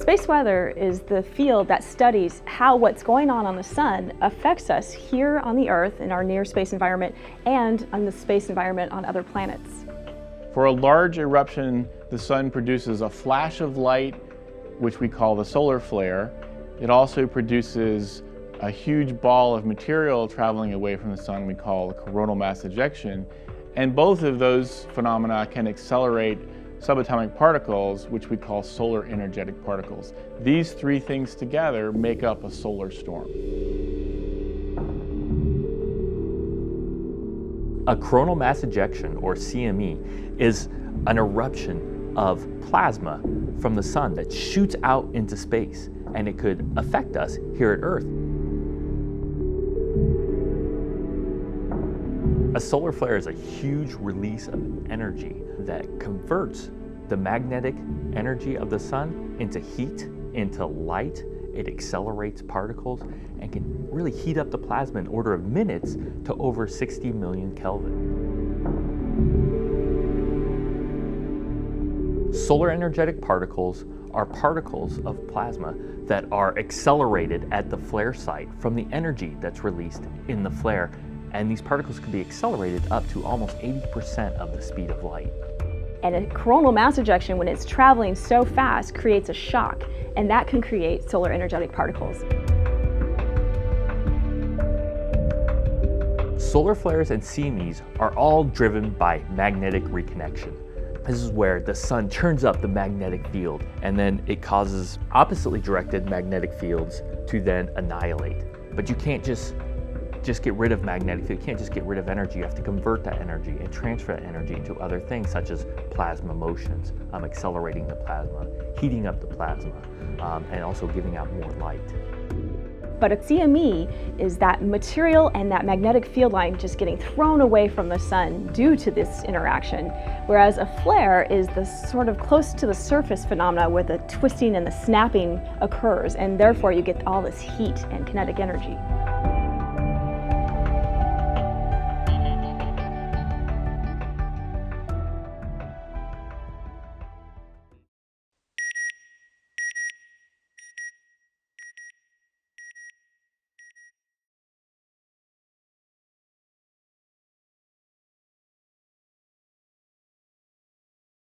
Space weather is the field that studies how what's going on the sun affects us here on the Earth in our near space environment and on the space environment on other planets. For a large eruption, the sun produces a flash of light, which we call the solar flare. It also produces a huge ball of material traveling away from the sun we call a coronal mass ejection. And both of those phenomena can accelerate subatomic particles, which we call solar energetic particles. These three things together make up a solar storm. A coronal mass ejection, or CME, is an eruption of plasma from the sun that shoots out into space, and it could affect us here at Earth. A solar flare is a huge release of energy that converts the magnetic energy of the sun into heat, into light. It accelerates particles and can really heat up the plasma in order of minutes to over 60 million Kelvin. Solar energetic particles are particles of plasma that are accelerated at the flare site from the energy that's released in the flare. And these particles can be accelerated up to almost 80% of the speed of light. And a coronal mass ejection, when it's traveling so fast, creates a shock, and that can create solar energetic particles. Solar flares and CMEs are all driven by magnetic reconnection. This is where the sun turns up the magnetic field, and then it causes oppositely directed magnetic fields to then annihilate. But you can't just get rid of magnetic field. You can't just get rid of energy. You have to convert that energy and transfer that energy into other things such as plasma motions, accelerating the plasma, heating up the plasma, and also giving out more light. But a CME is that material and that magnetic field line just getting thrown away from the sun due to this interaction, whereas a flare is the sort of close to the surface phenomena where the twisting and the snapping occurs, and therefore you get all this heat and kinetic energy.